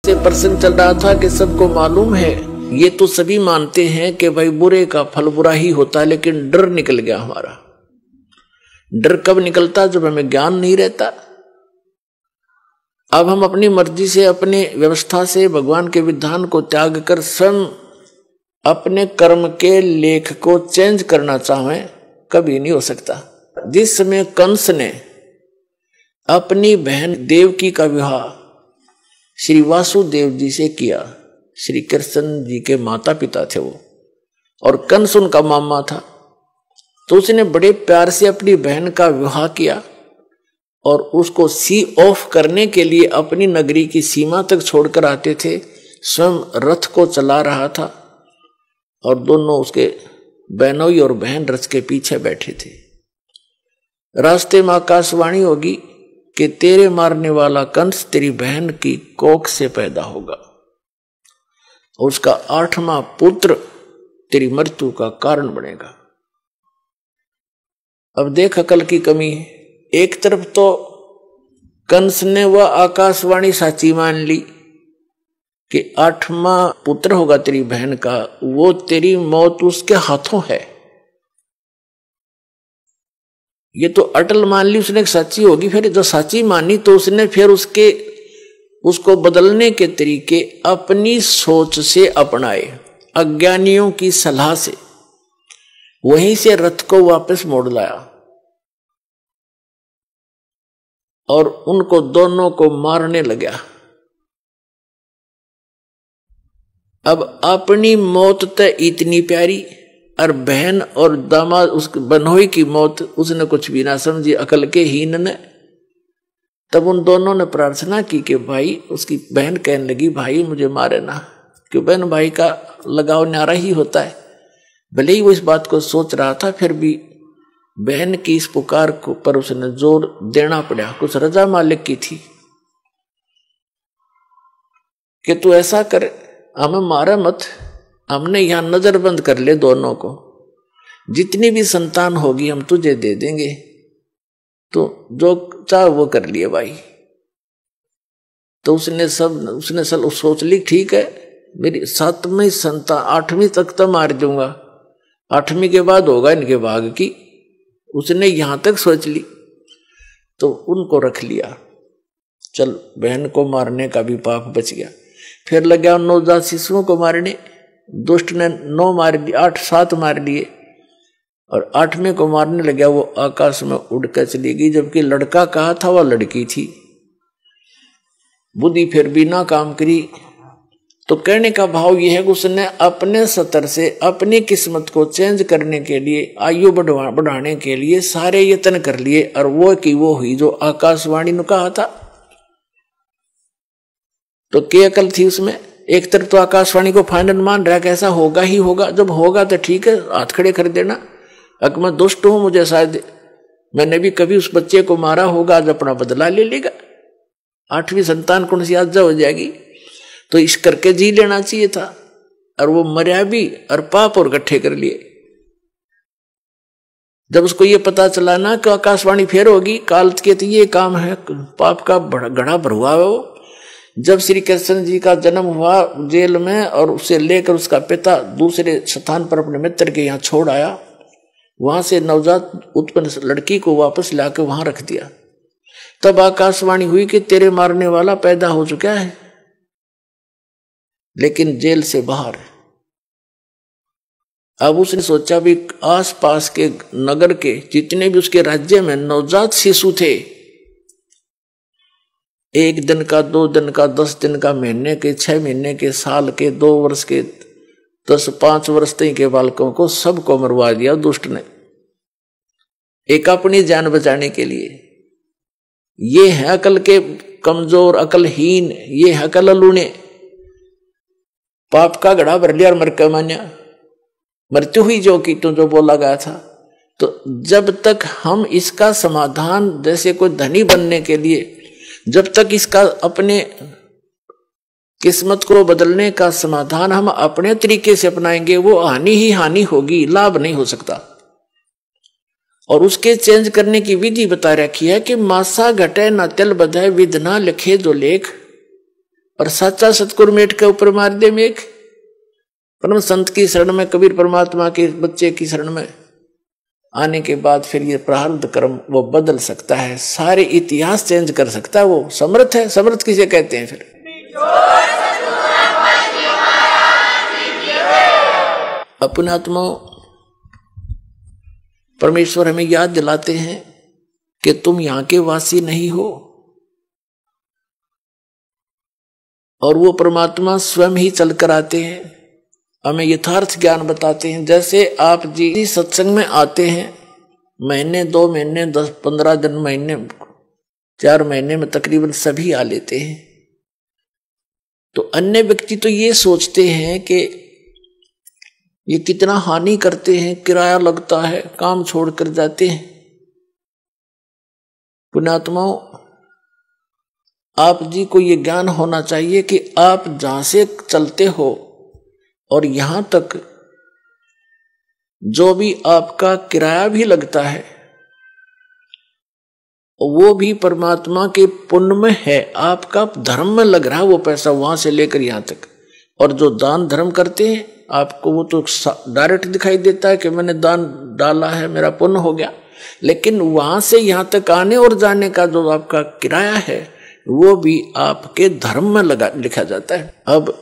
से प्रसंग चल रहा था कि सबको मालूम है, ये तो सभी मानते हैं कि भाई बुरे का फल बुरा ही होता है, लेकिन डर निकल गया हमारा। डर कब निकलता? जब हमें ज्ञान नहीं रहता। अब हम अपनी मर्जी से, अपने व्यवस्था से भगवान के विधान को त्याग कर स्वयं अपने कर्म के लेख को चेंज करना चाहें, कभी नहीं हो सकता। जिस समय कंस ने अपनी बहन देवकी का विवाह श्री वासुदेव जी से किया, श्री कृष्ण जी के माता पिता थे वो, और कंस उनका मामा था, तो उसने बड़े प्यार से अपनी बहन का विवाह किया और उसको सी ऑफ करने के लिए अपनी नगरी की सीमा तक छोड़कर आते थे। स्वयं रथ को चला रहा था और दोनों उसके बहनोई और बहन रथ के पीछे बैठे थे। रास्ते में आकाशवाणी होगी कि तेरे मारने वाला कंस तेरी बहन की कोख से पैदा होगा और उसका 8वां पुत्र तेरी मृत्यु का कारण बनेगा। अब देख अकल की कमी है। एक तरफ तो कंस ने वह आकाशवाणी साची मान ली कि 8वां पुत्र होगा तेरी बहन का, वो तेरी मौत उसके हाथों है। ये तो अटल मान ली उसने, सच्ची होगी। फिर जो सच्ची मानी तो उसने फिर उसको बदलने के तरीके अपनी सोच से अपनाए, अज्ञानियों की सलाह से। वहीं से रथ को वापस मोड़ लाया और उनको दोनों को मारने लगा। अब अपनी मौत तो इतनी प्यारी, और बहन और दामाद उस बनोई की मौत उसने कुछ भी ना समझी, अकल के हीन ने। तब उन दोनों ने प्रार्थना की कि भाई, उसकी बहन कहने लगी भाई मुझे मारे ना, क्यों बहन भाई का लगाव न्यारा ही होता है। भले ही वो इस बात को सोच रहा था, फिर भी बहन की इस पुकार को पर उसने जोर देना पड़ा। कुछ रजा मालिक की थी कि तू ऐसा कर, हमें मारा मत, हमने यहां नजरबंद कर ले दोनों को, जितनी भी संतान होगी हम तुझे दे देंगे, तो जो चाह वो कर लिए भाई। तो उसने सब सोच ली, ठीक है मेरी 7वीं संतान, 8वीं तक तो मार दूंगा, 8वीं के बाद होगा इनके भाग की। उसने यहां तक सोच ली, तो उनको रख लिया। चल बहन को मारने का भी पाप बच गया। फिर लगा नवजात शिशुओं को मारने। दुष्ट ने 9 मार दिए, 8-7 मार लिए, और 8वें को मारने लगा। वो आकाश में उड़कर चली गई, जबकि लड़का कहा था वह लड़की थी। बुद्धि फिर भी ना काम करी। तो कहने का भाव यह है कि उसने अपने स्तर से अपनी किस्मत को चेंज करने के लिए, आयु बढ़ाने के लिए सारे यत्न कर लिए, और वो की वो हुई जो आकाशवाणी ने कहा था। तो क्या अकल थी उसमें? एक तरफ तो आकाशवाणी को फाइनल मान रहा है कि ऐसा होगा ही होगा, जब होगा तो ठीक है हाथ खड़े कर देना। अगर मैं दुष्ट हूं, मुझे शायद मैंने भी कभी उस बच्चे को मारा होगा, आज अपना बदला ले लेगा, 8वीं संतान कौन सी आजा हो जाएगी, तो इस करके जी लेना चाहिए था। और वो मर्या भी और पाप और इकट्ठे कर लिए। जब उसको ये पता चला ना कि आकाशवाणी फेर होगी, काल के तो ये काम है, पाप का घड़ा भरुआ है वो। जब श्री कृष्ण जी का जन्म हुआ जेल में, और उसे लेकर उसका पिता दूसरे स्थान पर अपने मित्र के यहाँ छोड़ आया, वहां से नवजात उत्पन्न लड़की को वापस लाकर वहां रख दिया। तब आकाशवाणी हुई कि तेरे मारने वाला पैदा हो चुका है, लेकिन जेल से बाहर। अब उसने सोचा भी आसपास के नगर के जितने भी उसके राज्य में नवजात शिशु थे, 1 दिन का, 2 दिन का, 10 दिन का, महीने के, 6 महीने के, साल के, 2 वर्ष के, 5 वर्ष तक के बालकों को सबको मरवा दिया दुष्ट ने, एक अपनी जान बचाने के लिए। ये है अकल के कमजोर, अकलहीन, ये है अकल लूने। पाप का घड़ा भर लिया और मर के मान्या, मृत्यु हुई जो की तो जो बोला गया था। तो जब तक हम इसका समाधान, जैसे कोई धनी बनने के लिए, जब तक इसका अपने किस्मत को बदलने का समाधान हम अपने तरीके से अपनाएंगे, वो हानि ही हानि होगी, लाभ नहीं हो सकता। और उसके चेंज करने की विधि बता रखी है कि मासा घटे न तिल बधे, विध ना लिखे जो लेख। और सच्चा सतगुरु मेट के ऊपर मार दे मेघ। परम संत की शरण में, कबीर परमात्मा के बच्चे की शरण में आने के बाद फिर ये प्रारब्ध कर्म वो बदल सकता है, सारे इतिहास चेंज कर सकता है। वो समर्थ है। समर्थ किसे कहते हैं? फिर अपने आत्मा परमेश्वर हमें याद दिलाते हैं कि तुम यहां के वासी नहीं हो, और वो परमात्मा स्वयं ही चलकर आते हैं, हमें यथार्थ ज्ञान बताते हैं। जैसे आप जी सत्संग में आते हैं, महीने 2 महीने 10-15 दिन, महीने 4 महीने में तकरीबन सभी आ लेते हैं। तो अन्य व्यक्ति तो ये सोचते हैं कि ये कितना हानि करते हैं, किराया लगता है, काम छोड़कर जाते हैं। पुण्यात्माओं, आप जी को ये ज्ञान होना चाहिए कि आप जहां से चलते हो और यहां तक जो भी आपका किराया भी लगता है वो भी परमात्मा के पुण्य में है, आपका धर्म में लग रहा है वो पैसा, वहां से लेकर यहां तक। और जो दान धर्म करते हैं आपको वो तो डायरेक्ट दिखाई देता है कि मैंने दान डाला है, मेरा पुण्य हो गया, लेकिन वहां से यहां तक आने और जाने का जो आपका किराया है वो भी आपके धर्म में लिखा जाता है। अब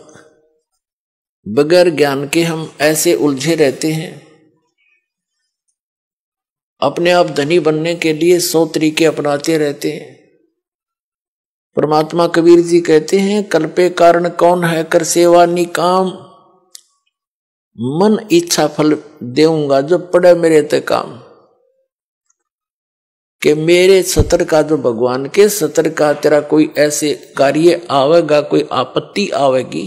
बगैर ज्ञान के हम ऐसे उलझे रहते हैं, अपने आप धनी बनने के लिए 100 तरीके अपनाते रहते हैं। परमात्मा कबीर जी कहते हैं, कल्पे कारण कौन है कर सेवा निकाम, मन इच्छा फल देऊंगा जो पड़े मेरे ते काम। कि मेरे सतर का, जो भगवान के सतर का तेरा कोई ऐसे कार्य आवेगा, कोई आपत्ति आवेगी,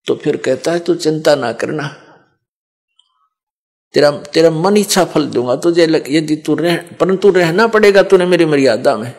तो फिर कहता है तू चिंता ना करना, तेरा मन इच्छा फल दूंगा तुझे, यदि तू परंतु रहना पड़ेगा तूने मेरी मर्यादा में।